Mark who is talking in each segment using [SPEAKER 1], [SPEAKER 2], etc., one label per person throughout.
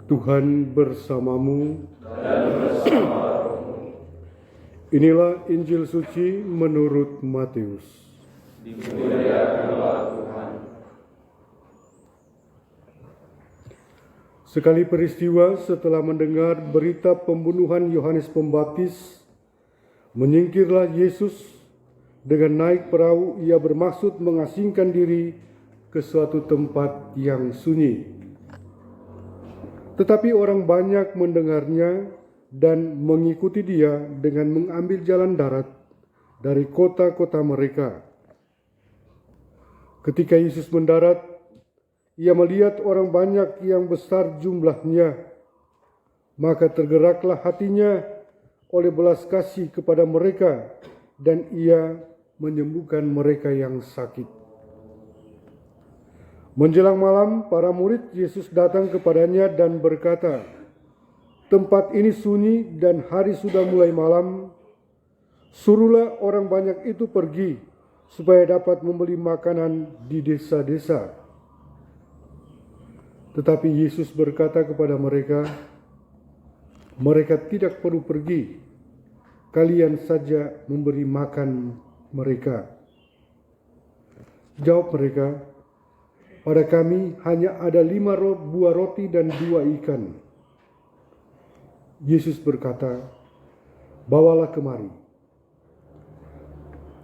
[SPEAKER 1] Tuhan bersamamu. Inilah Injil suci menurut Matius.
[SPEAKER 2] Dimuliakanlah Tuhan.
[SPEAKER 1] Sekali peristiwa setelah mendengar berita pembunuhan Yohanes Pembaptis, menyingkirlah Yesus. Dengan naik perahu, ia bermaksud mengasingkan diri ke suatu tempat yang sunyi. Tetapi orang banyak mendengarnya dan mengikuti dia dengan mengambil jalan darat dari kota-kota mereka. Ketika Yesus mendarat, ia melihat orang banyak yang besar jumlahnya, maka tergeraklah hatinya oleh belas kasih kepada mereka, dan ia menyembuhkan mereka yang sakit. Menjelang malam, para murid Yesus datang kepadanya dan berkata, "Tempat ini sunyi dan hari sudah mulai malam. Suruhlah orang banyak itu pergi, supaya dapat membeli makanan di desa-desa." Tetapi Yesus berkata kepada mereka, "Mereka tidak perlu pergi. Kalian saja memberi makan mereka." Jawab mereka, "Pada kami hanya ada 5 buah roti dan 2 ikan." Yesus berkata, "Bawalah kemari."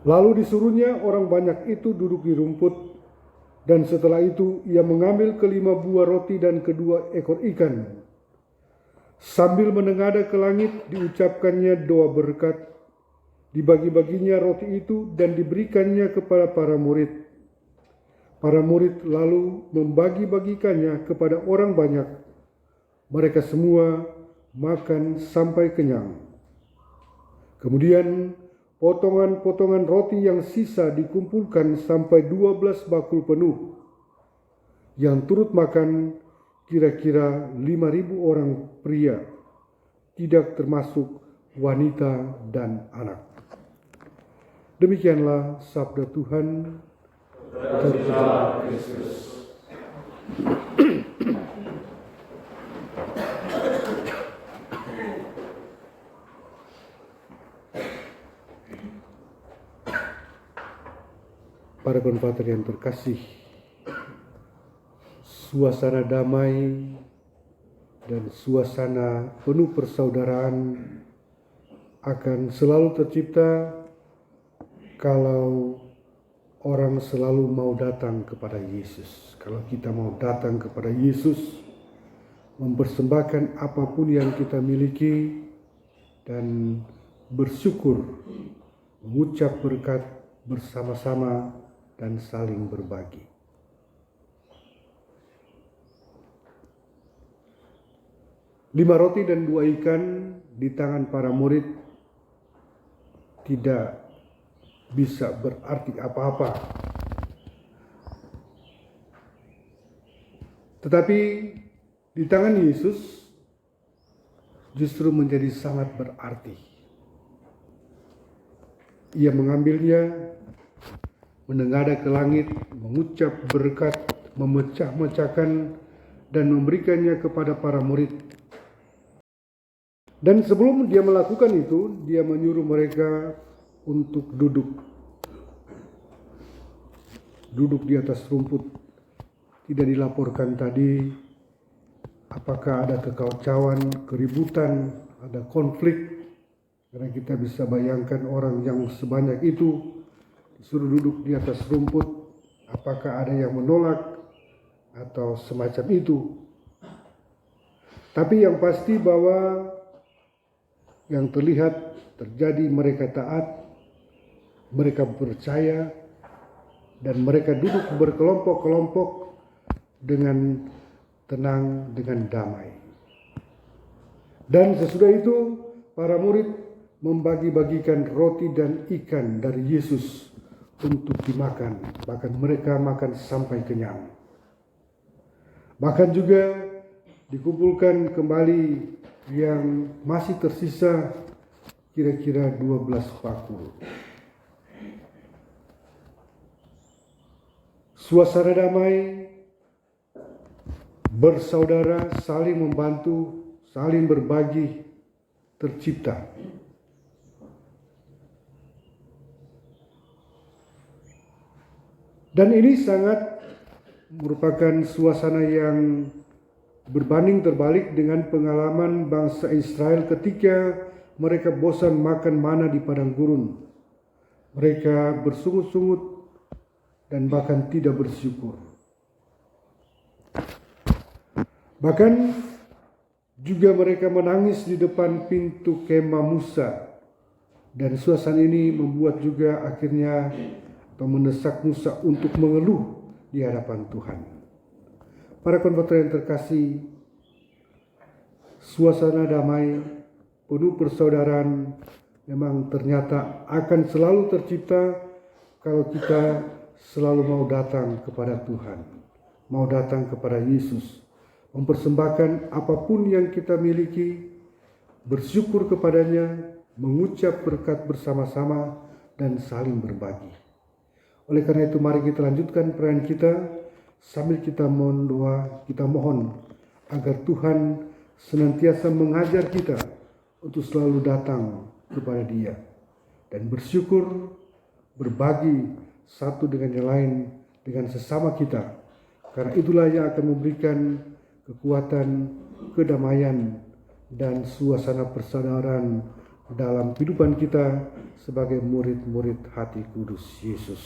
[SPEAKER 1] Lalu disuruhnya orang banyak itu duduk di rumput, dan setelah itu ia mengambil ke-5 buah roti dan ke-2 ekor ikan. Sambil menengadah ke langit, diucapkannya doa berkat, dibagi-baginya roti itu dan diberikannya kepada para murid. Para murid lalu membagi-bagikannya kepada orang banyak. Mereka semua makan sampai kenyang. Kemudian potongan-potongan roti yang sisa dikumpulkan sampai 12 bakul penuh. Yang turut makan kira-kira 5.000 orang pria, tidak termasuk wanita dan anak. Demikianlah sabda Tuhan.
[SPEAKER 2] Terpujilah Kristus.
[SPEAKER 1] Para penfatar yang terkasih, suasana damai dan suasana penuh persaudaraan akan selalu tercipta kalau orang selalu mau datang kepada Yesus. Kalau kita mau datang kepada Yesus, mempersembahkan apapun yang kita miliki dan bersyukur, mengucap berkat bersama-sama dan saling berbagi. Lima roti dan 2 ikan di tangan para murid tidak bisa berarti apa-apa. Tetapi di tangan Yesus justru menjadi sangat berarti. Ia mengambilnya, menengadah ke langit, mengucap berkat, memecah-mecahkan dan memberikannya kepada para murid. Dan sebelum dia melakukan itu, dia menyuruh mereka untuk duduk di atas rumput. Tidak dilaporkan tadi apakah ada kekacauan, keributan, ada konflik. Karena kita bisa bayangkan orang yang sebanyak itu disuruh duduk di atas rumput, apakah ada yang menolak atau semacam itu. Tapi yang pasti bahwa yang terlihat terjadi, mereka taat, mereka percaya, dan mereka duduk berkelompok-kelompok dengan tenang, dengan damai. Dan sesudah itu para murid membagi-bagikan roti dan ikan dari Yesus untuk dimakan. Bahkan mereka makan sampai kenyang. Bahkan juga dikumpulkan kembali yang masih tersisa kira-kira 12 bakul. Suasana damai, bersaudara, saling membantu, saling berbagi tercipta. Dan ini sangat merupakan suasana yang berbanding terbalik dengan pengalaman bangsa Israel ketika mereka bosan makan mana di padang gurun. Mereka bersungut-sungut dan bahkan tidak bersyukur. Bahkan juga mereka menangis di depan pintu kemah Musa. Dan suasana ini membuat juga akhirnya atau mendesak Musa untuk mengeluh di hadapan Tuhan. Para konfrater yang terkasih, suasana damai, penuh persaudaraan memang ternyata akan selalu tercipta kalau kita selalu mau datang kepada Tuhan, mau datang kepada Yesus, mempersembahkan apapun yang kita miliki, bersyukur kepadanya, mengucap berkat bersama-sama, dan saling berbagi. Oleh karena itu mari kita lanjutkan perayaan kita sambil kita mohon doa, kita mohon agar Tuhan senantiasa mengajar kita untuk selalu datang kepada Dia dan bersyukur, berbagi satu dengan yang lain, dengan sesama kita, karena itulah yang akan memberikan kekuatan, kedamaian, dan suasana persaudaraan dalam kehidupan kita sebagai murid-murid hati kudus Yesus.